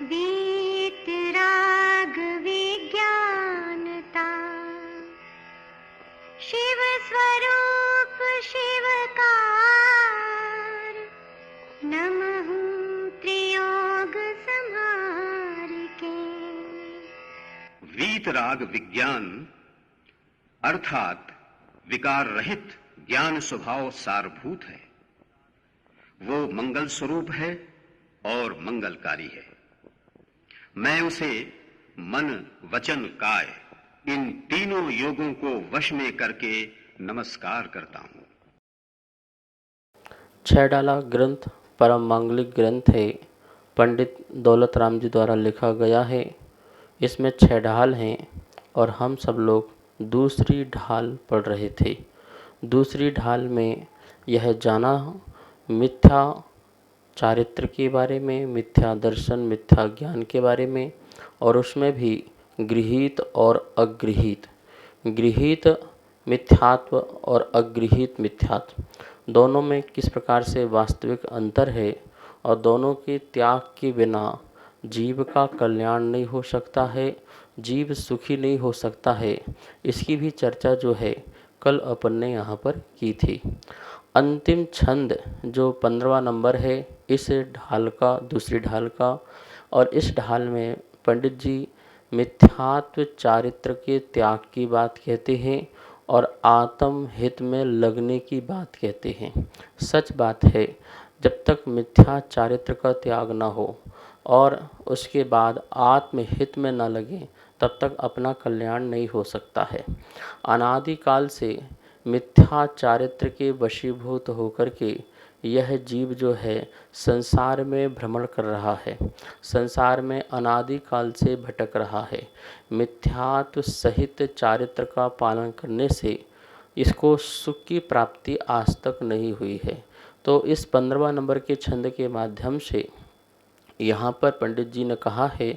वीतराग विज्ञानता, शिव स्वरूप शिवकार, नमः त्रियोग संहार के। वीतराग विज्ञान अर्थात विकार रहित ज्ञान स्वभाव सारभूत है। वो मंगल स्वरूप है और मंगलकारी है। मैं उसे मन वचन काय इन तीनों योगों को वश में करके नमस्कार करता हूं। 6 डाला ग्रंथ परम मांगलिक ग्रंथ है। पंडित दौलत राम जी द्वारा लिखा गया है। इसमें 6 ढाल हैं और हम सब लोग दूसरी ढाल पढ़ रहे थे। दूसरी ढाल में यह जाना मिथ्या चारित्र के बारे में, मिथ्या दर्शन, मिथ्या ज्ञान के बारे में, और उसमें भी गृहीत और अगृहीत, गृहीत मिथ्यात्व और अगृहीत मिथ्यात्व दोनों में किस प्रकार से वास्तविक अंतर है और दोनों के त्याग के बिना जीव का कल्याण नहीं हो सकता है, जीव सुखी नहीं हो सकता है। इसकी भी चर्चा जो है कल अपन ने यहाँ पर की थी। अंतिम छंद जो 15वां नंबर है इस ढाल का, दूसरी ढाल का, और इस ढाल में पंडित जी मिथ्यात्व चारित्र के त्याग की बात कहते हैं और आत्म हित में लगने की बात कहते हैं। सच बात है, जब तक मिथ्या चारित्र का त्याग न हो और उसके बाद आत्महित में न लगे तब तक अपना कल्याण नहीं हो सकता है। अनादिकाल से मिथ्या चारित्र के वशीभूत होकर के यह जीव जो है संसार में भ्रमण कर रहा है, संसार में अनादिकाल से भटक रहा है। मिथ्यात्व सहित चारित्र का पालन करने से इसको सुख की प्राप्ति आज तक नहीं हुई है। तो इस 15वां नंबर के छंद के माध्यम से यहाँ पर पंडित जी ने कहा है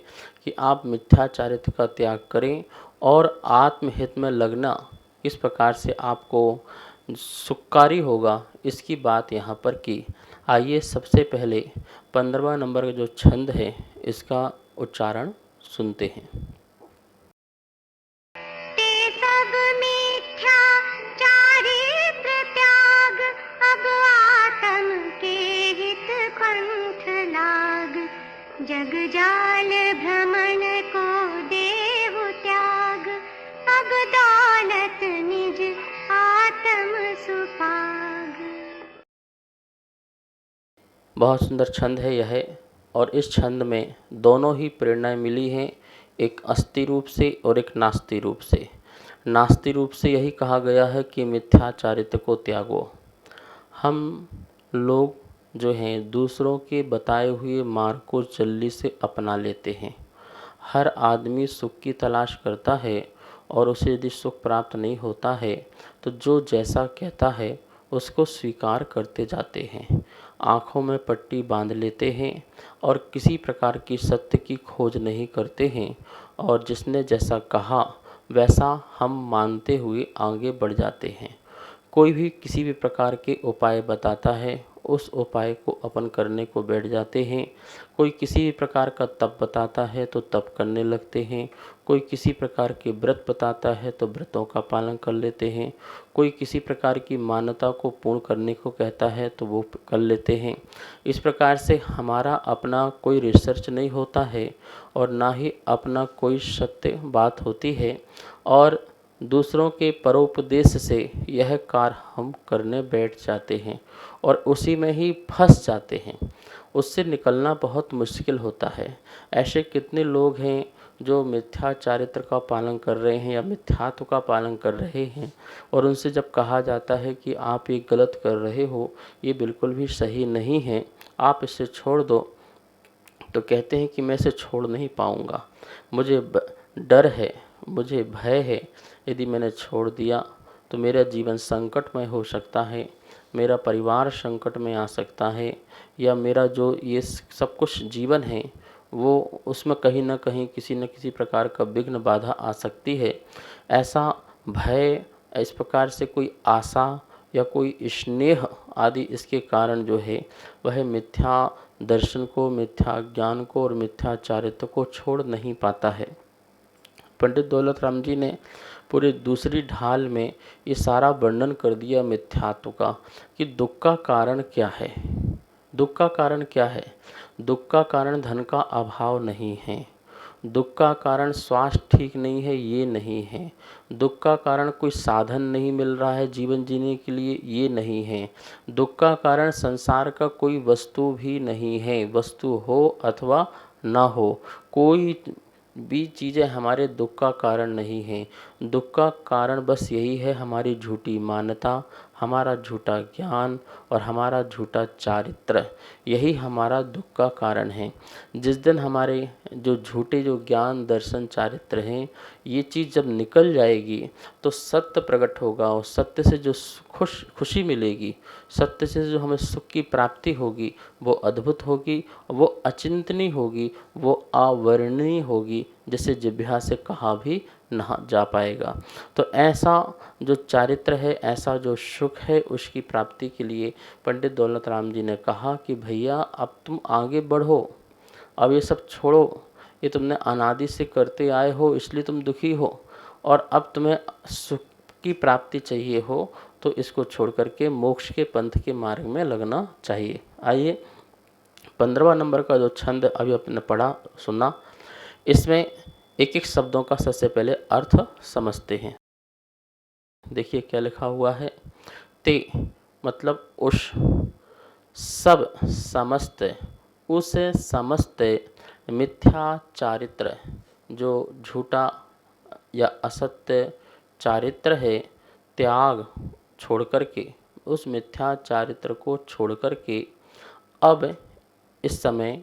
कि आप मिथ्या चारित्र का त्याग करें और आत्महित में लगना किस प्रकार से आपको सुखकारी होगा, इसकी बात यहाँ पर की। आइए सबसे पहले 15वां नंबर का जो छंद है इसका उच्चारण सुनते हैं। ते सब मिथ्या चारित्र त्याग, अब आत्म के हित पंथ लाग, जग जाल भ्रमण को देव त्याग, अब दौलत निज आत्म सुपाग। बहुत सुंदर छंद है यह, और इस छंद में दोनों ही प्रेरणाएं मिली हैं, एक अस्थि रूप से और एक नास्ति रूप से। नास्ति रूप से यही कहा गया है कि मिथ्या चारित्र को त्यागो। हम लोग जो हैं दूसरों के बताए हुए मार्ग को जल्दी से अपना लेते हैं। हर आदमी सुख की तलाश करता है और उसे यदि सुख प्राप्त नहीं होता है तो जो जैसा कहता है उसको स्वीकार करते जाते हैं, आँखों में पट्टी बांध लेते हैं और किसी प्रकार की सत्य की खोज नहीं करते हैं, और जिसने जैसा कहा वैसा हम मानते हुए आगे बढ़ जाते हैं। कोई भी किसी भी प्रकार के उपाय बताता है, उस उपाय को अपन करने को बैठ जाते हैं। कोई किसी भी प्रकार का तप बताता है तो तप करने लगते हैं। कोई किसी प्रकार के व्रत बताता है तो व्रतों का पालन कर लेते हैं। कोई किसी प्रकार की मान्यता को पूर्ण करने को कहता है तो वो कर लेते हैं। इस प्रकार से हमारा अपना कोई रिसर्च नहीं होता है और ना ही अपना कोई सत्य बात होती है, और दूसरों के परोपदेश से यह कार्य हम करने बैठ जाते हैं और उसी में ही फंस जाते हैं। उससे निकलना बहुत मुश्किल होता है। ऐसे कितने लोग हैं जो मिथ्या चारित्र का पालन कर रहे हैं या मिथ्यात्व का पालन कर रहे हैं, और उनसे जब कहा जाता है कि आप ये गलत कर रहे हो, ये बिल्कुल भी सही नहीं है, आप इसे छोड़ दो, तो कहते हैं कि मैं इसे छोड़ नहीं पाऊँगा, मुझे डर है, मुझे भय है, यदि मैंने छोड़ दिया तो मेरा जीवन संकटमय हो सकता है, मेरा परिवार संकट में आ सकता है, या मेरा जो ये सब कुछ जीवन है वो उसमें कहीं ना कहीं किसी न किसी प्रकार का विघ्न बाधा आ सकती है। ऐसा भय, इस प्रकार से कोई आशा या कोई स्नेह आदि इसके कारण जो है वह मिथ्या दर्शन को, मिथ्या ज्ञान को और मिथ्या चारित्र को छोड़ नहीं पाता है। पंडित दौलत राम जी ने पूरे दूसरी ढाल में ये सारा वर्णन कर दिया मिथ्यात्व का कि दुख का कारण क्या है। दुख का कारण क्या है? दुख का कारण धन का अभाव नहीं है, दुख का कारण स्वास्थ्य ठीक नहीं है, ये नहीं है, दुख का कारण कोई साधन नहीं मिल रहा है जीवन जीने के लिए, ये नहीं है, दुख का कारण संसार का कोई वस्तु भी नहीं है, वस्तु हो अथवा ना हो, कोई भी चीज़ें हमारे दुख का कारण नहीं है। दुख का कारण बस यही है हमारी झूठी मान्यता, हमारा झूठा ज्ञान और हमारा झूठा चारित्र, यही हमारा दुख का कारण है। जिस दिन हमारे जो झूठे जो ज्ञान दर्शन चारित्र हैं, ये चीज़ जब निकल जाएगी तो सत्य प्रकट होगा और सत्य से जो खुशी मिलेगी, सत्य से जो हमें सुख की प्राप्ति होगी वो अद्भुत होगी, वो अचिंतनीय होगी, वो अवर्णनीय होगी, जिसे जिह्वा से कहा भी ना जा पाएगा। तो ऐसा जो चारित्र है, ऐसा जो सुख है, उसकी प्राप्ति के लिए पंडित दौलत राम जी ने कहा कि भैया अब तुम आगे बढ़ो, अब ये सब छोड़ो, ये तुमने अनादि से करते आए हो इसलिए तुम दुखी हो, और अब तुम्हें सुख की प्राप्ति चाहिए हो तो इसको छोड़ करके मोक्ष के पंथ के मार्ग में लगना चाहिए। आइए 15वां नंबर का जो छंद अभी आपने पढ़ा सुना, इसमें एक एक शब्दों का सबसे पहले अर्थ समझते हैं। देखिए क्या लिखा हुआ है। ते मतलब उस, सब समस्त, उस समस्त मिथ्या चारित्र, जो झूठा या असत्य चारित्र है, त्याग छोड़ करके, उस मिथ्या चारित्र को छोड़ करके अब इस समय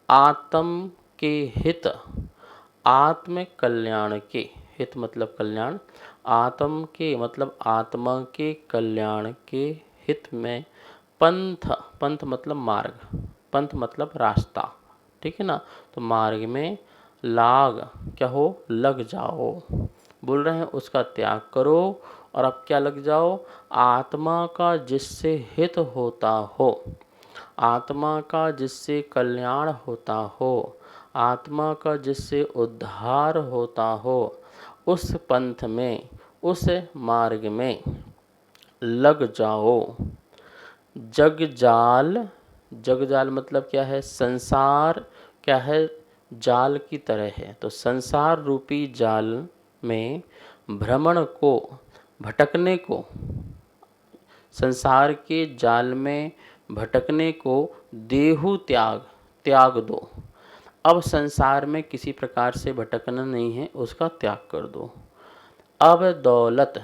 आत्म के हित, आत्म कल्याण के, हित मतलब कल्याण, आत्म के मतलब आत्मा के कल्याण के हित में पंथ, पंथ मतलब मार्ग, पंथ मतलब रास्ता, ठीक है ना। तो मार्ग में लाग, क्या हो, लग जाओ, बोल रहे हैं उसका त्याग करो और अब क्या लग जाओ, आत्मा का जिससे हित होता हो, आत्मा का जिससे कल्याण होता हो, आत्मा का जिससे उद्धार होता हो, उस पंथ में, उस मार्ग में लग जाओ। जगजाल, जगजाल मतलब क्या है, संसार क्या है, जाल की तरह है। तो संसार रूपी जाल में भ्रमण को, भटकने को, संसार के जाल में भटकने को देहु त्याग, त्याग दो। अब संसार में किसी प्रकार से भटकना नहीं है, उसका त्याग कर दो। अब दौलत,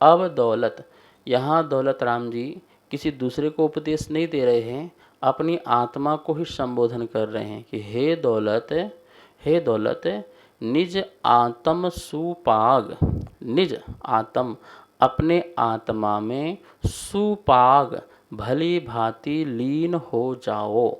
अब दौलत, यहाँ दौलत राम जी किसी दूसरे को उपदेश नहीं दे रहे हैं, अपनी आत्मा को ही संबोधन कर रहे हैं कि हे दौलत, हे दौलत, निज आत्म सुपाग, निज आत्म अपने आत्मा में सुपाग भली भांति लीन हो जाओ।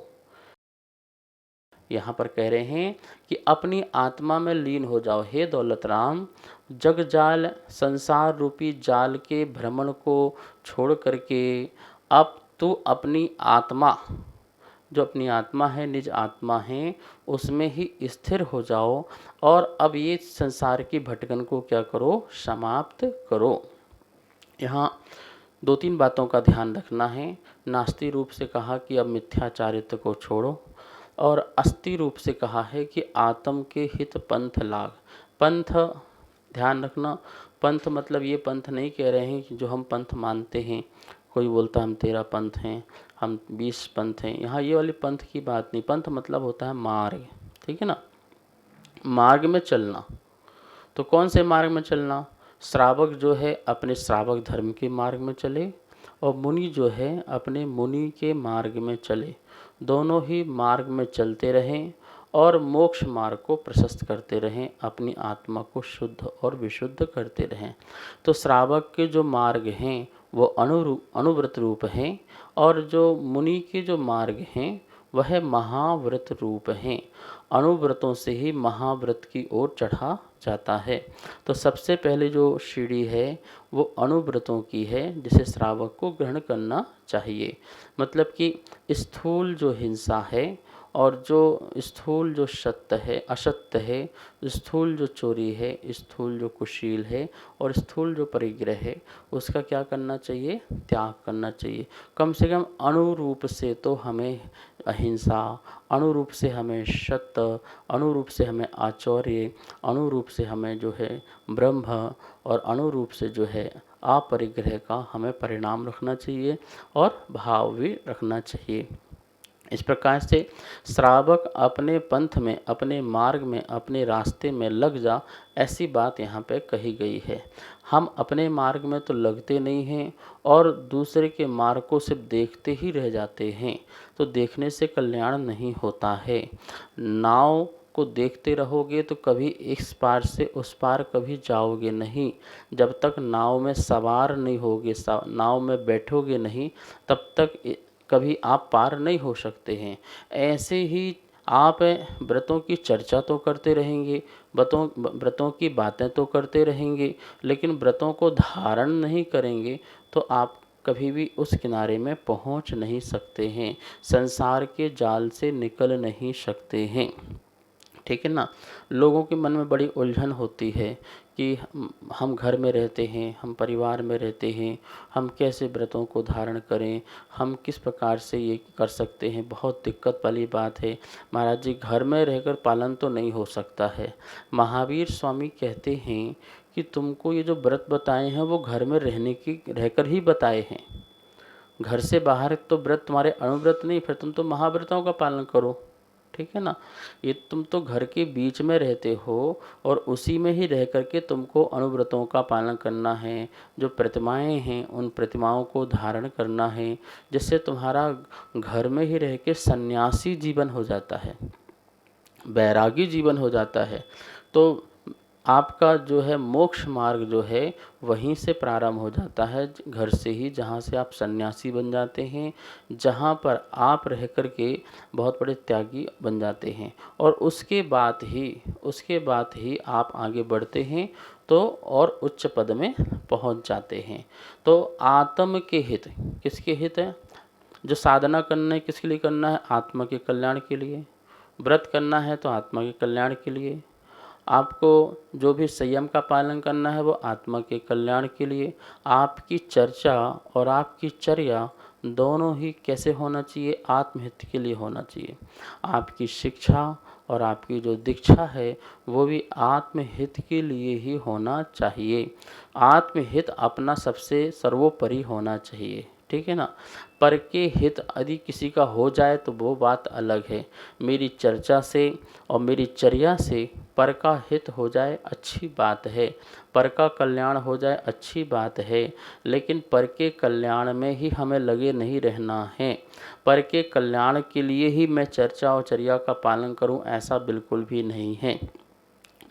यहाँ पर कह रहे हैं कि अपनी आत्मा में लीन हो जाओ। हे दौलत राम, जगजाल, संसार रूपी जाल के भ्रमण को छोड़ करके अब तू अपनी आत्मा, जो अपनी आत्मा है, निज आत्मा है, उसमें ही स्थिर हो जाओ और अब ये संसार की भटकन को क्या करो, समाप्त करो। यहाँ 2-3 बातों का ध्यान रखना है। नास्ति रूप से कहा कि अब मिथ्याचारित्र को छोड़ो, और अस्थि रूप से कहा है कि आत्म के हित पंथ लाग। पंथ ध्यान रखना, पंथ मतलब ये पंथ नहीं कह रहे हैं कि जो हम पंथ मानते हैं, कोई बोलता है हम 13 पंथ हैं, हम 20 पंथ हैं, यहाँ ये वाली पंथ की बात नहीं। पंथ मतलब होता है मार्ग, ठीक है ना, मार्ग में चलना। तो कौन से मार्ग में चलना, श्रावक जो है अपने श्रावक धर्म के मार्ग में चले और मुनि जो है अपने मुनि के मार्ग में चले, दोनों ही मार्ग में चलते रहें और मोक्ष मार्ग को प्रशस्त करते रहें, अपनी आत्मा को शुद्ध और विशुद्ध करते रहें। तो श्रावक के जो मार्ग हैं वो अनुव्रत रूप हैं और जो मुनि के जो मार्ग हैं वह महाव्रत रूप हैं। अनुव्रतों से ही महाव्रत की ओर चढ़ा जाता है। तो सबसे पहले जो सीढ़ी है वो अनुव्रतों की है, जिसे श्रावक को ग्रहण करना चाहिए। मतलब कि स्थूल जो हिंसा है और जो स्थूल जो सत्य है, असत्य है, स्थूल जो चोरी है, स्थूल जो कुशील है और स्थूल जो परिग्रह है, उसका क्या करना चाहिए? त्याग करना चाहिए। कम से कम अनुरूप से तो हमें अहिंसा, अनुरूप से हमें सत्य, अनुरूप से हमें आचौर्य, अनुरूप से हमें जो है ब्रह्म और अनुरूप से जो है अपरिग्रह का हमें परिणाम रखना चाहिए और भाव भी रखना चाहिए। इस प्रकार से श्रावक अपने पंथ में, अपने मार्ग में, अपने रास्ते में लग जा, ऐसी बात यहाँ पे कही गई है। हम अपने मार्ग में तो लगते नहीं हैं और दूसरे के मार्ग को सिर्फ देखते ही रह जाते हैं, तो देखने से कल्याण नहीं होता है। नाव को देखते रहोगे तो कभी इस पार से उस पार कभी जाओगे नहीं। जब तक नाव में सवार नहीं होगे, नाव में बैठोगे नहीं, तब तक कभी आप पार नहीं हो सकते हैं। ऐसे ही आप व्रतों की चर्चा तो करते रहेंगे, व्रतों की बातें तो करते रहेंगे, लेकिन व्रतों को धारण नहीं करेंगे तो आप कभी भी उस किनारे में पहुंच नहीं सकते हैं, संसार के जाल से निकल नहीं सकते हैं। ठीक है ना। लोगों के मन में बड़ी उलझन होती है कि हम घर में रहते हैं, हम परिवार में रहते हैं, हम कैसे व्रतों को धारण करें, हम किस प्रकार से ये कर सकते हैं। बहुत दिक्कत वाली बात है महाराज जी, घर में रहकर पालन तो नहीं हो सकता है। महावीर स्वामी कहते हैं कि तुमको ये जो व्रत बताए हैं वो घर में रहकर ही बताए हैं। घर से बाहर तो व्रत तुम्हारे अनुव्रत नहीं, फिर तुम तो महाव्रतों का पालन करो। ठीक है ना। ये तुम तो घर के बीच में रहते हो और उसी में ही रह करके तुमको अनुव्रतों का पालन करना है। जो प्रतिमाएं हैं उन प्रतिमाओं को धारण करना है, जिससे तुम्हारा घर में ही रह के सन्यासी जीवन हो जाता है, बैरागी जीवन हो जाता है। तो आपका जो है मोक्ष मार्ग जो है वहीं से प्रारंभ हो जाता है, घर से ही, जहाँ से आप सन्यासी बन जाते हैं, जहाँ पर आप रह कर के बहुत बड़े त्यागी बन जाते हैं। और उसके बाद ही आप आगे बढ़ते हैं तो और उच्च पद में पहुँच जाते हैं। तो आत्म के हित, किसके हित है? जो साधना करना है किसके लिए करना है? आत्मा के कल्याण के लिए। व्रत करना है तो आत्मा के कल्याण के लिए। आपको जो भी संयम का पालन करना है वो आत्मा के कल्याण के लिए। आपकी चर्चा और आपकी चर्या दोनों ही कैसे होना चाहिए? आत्महित के लिए होना चाहिए। आपकी शिक्षा और आपकी जो दीक्षा है वो भी आत्महित के लिए ही होना चाहिए। आत्महित अपना सबसे सर्वोपरि होना चाहिए। ठीक है ना। पर के हित यदि किसी का हो जाए तो वो बात अलग है। मेरी चर्चा से और मेरी चर्या से पर का हित हो जाए अच्छी बात है, पर का कल्याण हो जाए अच्छी बात है, लेकिन पर के कल्याण में ही हमें लगे नहीं रहना है। पर के कल्याण के लिए ही मैं चर्चा और चर्या का पालन करूं, ऐसा बिल्कुल भी नहीं है।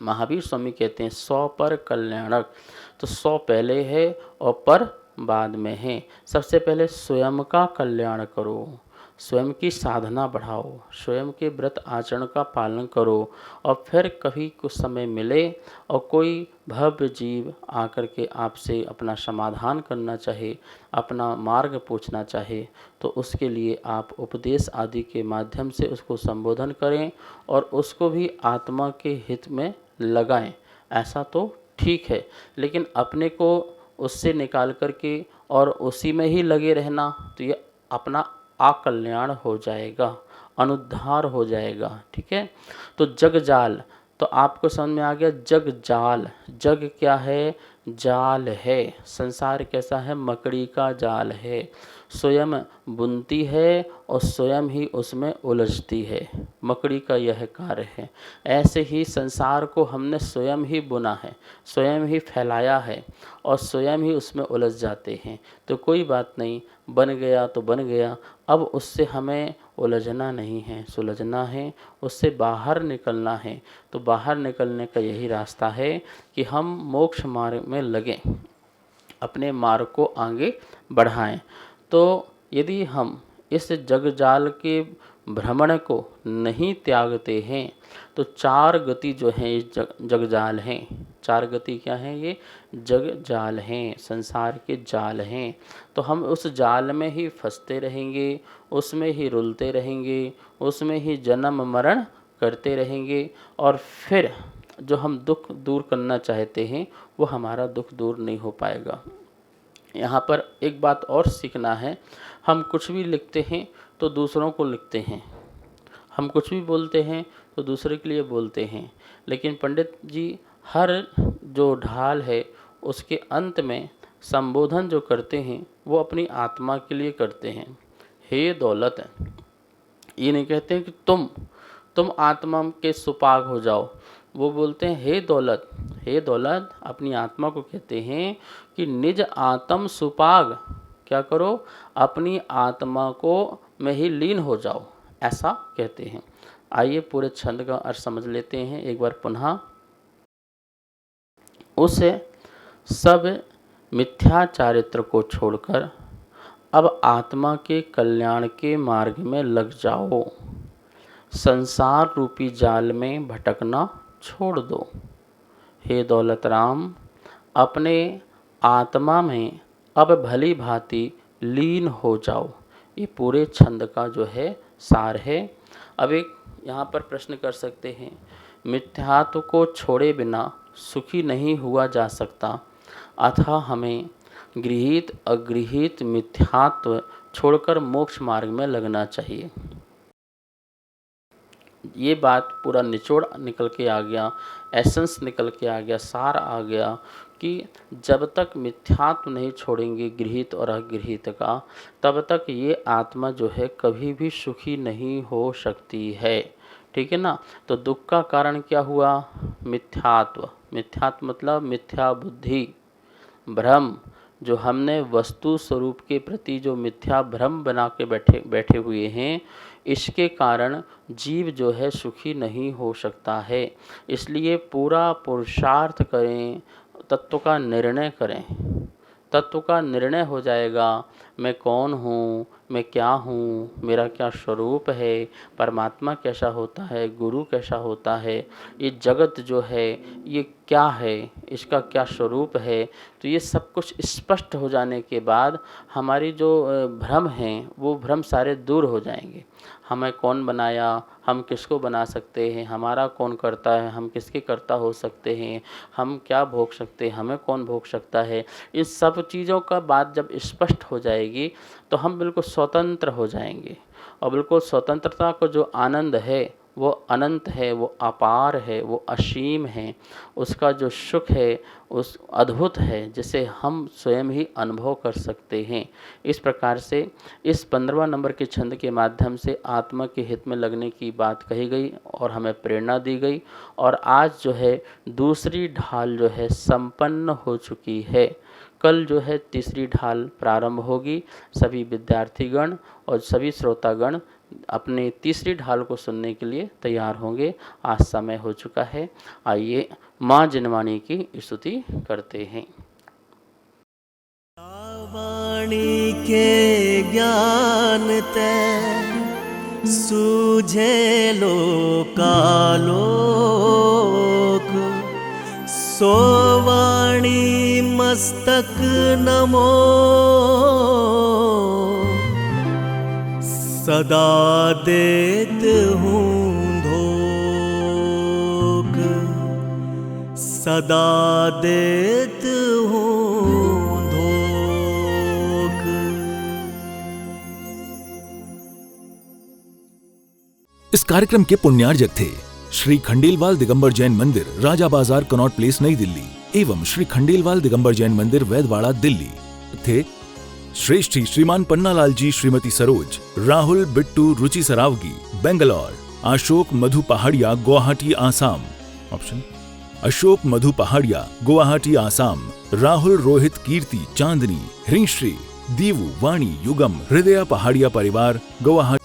महावीर स्वामी कहते हैं 100 पर कल्याणक, तो 100 पहले है और पर बाद में है। सबसे पहले स्वयं का कल्याण करो, स्वयं की साधना बढ़ाओ, स्वयं के व्रत आचरण का पालन करो, और फिर कभी कुछ समय मिले और कोई भव्य जीव आकर के आपसे अपना समाधान करना चाहे, अपना मार्ग पूछना चाहे, तो उसके लिए आप उपदेश आदि के माध्यम से उसको संबोधन करें और उसको भी आत्मा के हित में लगाएं। ऐसा तो ठीक है, लेकिन अपने को उससे निकाल करके और उसी में ही लगे रहना तो ये अपना अकल्याण हो जाएगा, अनुद्धार हो जाएगा। ठीक है। तो जग जाल, तो आपको समझ में आ गया। जग जाल, जग क्या है? जाल है। संसार कैसा है? मकड़ी का जाल है। स्वयं बुनती है और स्वयं ही उसमें उलझती है, मकड़ी का यह कार्य है। ऐसे ही संसार को हमने स्वयं ही बुना है, स्वयं ही फैलाया है और स्वयं ही उसमें उलझ जाते हैं। तो कोई बात नहीं, बन गया तो बन गया, अब उससे हमें उलझना नहीं है, सुलझना है, उससे बाहर निकलना है। तो बाहर निकलने का यही रास्ता है कि हम मोक्ष मार्ग में लगें, अपने मार्ग को आगे बढ़ाएं। तो यदि हम इस जगजाल के भ्रमण को नहीं त्यागते हैं तो चार गति जो है इस जगजाल हैं। चार गति क्या है? ये जगजाल हैं, संसार के जाल हैं। तो हम उस जाल में ही फंसते रहेंगे, उसमें ही रुलते रहेंगे, उसमें ही जन्म मरण करते रहेंगे और फिर जो हम दुख दूर करना चाहते हैं वो हमारा दुख दूर नहीं हो पाएगा। यहाँ पर एक बात और सीखना है, हम कुछ भी लिखते हैं तो दूसरों को लिखते हैं, हम कुछ भी बोलते हैं तो दूसरे के लिए बोलते हैं, लेकिन पंडित जी हर जो ढाल है उसके अंत में संबोधन जो करते हैं वो अपनी आत्मा के लिए करते हैं। हे दौलत, ये नहीं कहते हैं कि तुम आत्मा के सुपाग हो जाओ, वो बोलते हैं हे दौलत। हे दौलत अपनी आत्मा को कहते हैं कि निज आत्म सुपाग, क्या करो? अपनी आत्मा को में ही लीन हो जाओ, ऐसा कहते हैं। आइए पूरे छंद का अर्थ समझ लेते हैं एक बार पुनः। उस सब मिथ्या चारित्र को छोड़कर अब आत्मा के कल्याण के मार्ग में लग जाओ, संसार रूपी जाल में भटकना छोड़ दो। हे दौलत राम, अपने आत्मा में अब भली भांति लीन हो जाओ। ये पूरे छंद का जो है सार है। अब एक यहाँ पर प्रश्न कर सकते हैं, मिथ्यात्व को छोड़े बिना सुखी नहीं हुआ जा सकता, अतः हमें गृहीत अगृहीत मिथ्यात्व छोड़कर मोक्ष मार्ग में लगना चाहिए। ये बात पूरा निचोड़ निकल के आ गया, एसेंस निकल के आ गया, सार आ गया कि जब तक मिथ्यात्व नहीं छोड़ेंगे गृहीत और अगृहीत का, तब तक ये आत्मा जो है कभी भी सुखी नहीं हो सकती है। ठीक है ना? तो दुख का कारण क्या हुआ? मिथ्यात्व। मिथ्यात्व मतलब मिथ्या बुद्धि, भ्रम, जो हमने वस्तु स्वरूप के प्रति जो मिथ्या भ्रम बना के बैठे हुए हैं, इसके कारण जीव जो है सुखी नहीं हो सकता है। इसलिए पूरा पुरुषार्थ करें, तत्व का निर्णय करें। तत्व का निर्णय हो जाएगा, मैं कौन हूँ, मैं क्या हूँ, मेरा क्या स्वरूप है, परमात्मा कैसा होता है, गुरु कैसा होता है, ये जगत जो है ये क्या है, इसका क्या स्वरूप है। तो ये सब कुछ स्पष्ट हो जाने के बाद हमारी जो भ्रम हैं वो भ्रम सारे दूर हो जाएंगे। हमें कौन बनाया, हम किसको बना सकते हैं, हमारा कौन करता है, हम किसके कर्ता हो सकते हैं, हम क्या भोग सकते हैं, हमें कौन भोग सकता है। इस सब चीज़ों का बात जब स्पष्ट हो जाएगी तो हम बिल्कुल स्वतंत्र हो जाएंगे। और बिल्कुल स्वतंत्रता को जो आनंद है वो अनंत है, वो अपार है, वो असीम है। उसका जो सुख है उस अद्भुत है, जिसे हम स्वयं ही अनुभव कर सकते हैं। इस प्रकार से इस 15वां नंबर के छंद के माध्यम से आत्मा के हित में लगने की बात कही गई और हमें प्रेरणा दी गई। और आज जो है दूसरी ढाल जो है संपन्न हो चुकी है। कल जो है तीसरी ढाल प्रारंभ होगी। सभी विद्यार्थीगण और सभी श्रोतागण अपने तीसरी ढाल को सुनने के लिए तैयार होंगे। आज समय हो चुका है। आइए माँ जिनवाणी की स्तुति करते हैं। वाणी के ज्ञान ते सूझे लोकालोक, सो वाणी मस्तक नमो, सदा देत हूँ धोख, सदा देत हूँ धोख। इस कार्यक्रम के पुण्यार्जक थे श्री खंडेलवाल दिगंबर जैन मंदिर, राजा बाजार, कनॉट प्लेस, नई दिल्ली एवं श्री खंडेलवाल दिगंबर जैन मंदिर, वैदवाड़ा, दिल्ली थे श्रेष्ठी श्रीमान पन्नालाल जी, श्रीमती सरोज, राहुल, बिट्टू, रुचि सरावगी, बेंगलोर, अशोक मधु पहाड़िया, गुवाहाटी, आसाम। ऑप्शन अशोक मधु पहाड़िया, गुवाहाटी, आसाम। राहुल, रोहित, कीर्ति, चांदनी, हिरिंश्री, दीवु, वाणी, युगम, हृदया पहाड़िया परिवार, गुवाहाटी।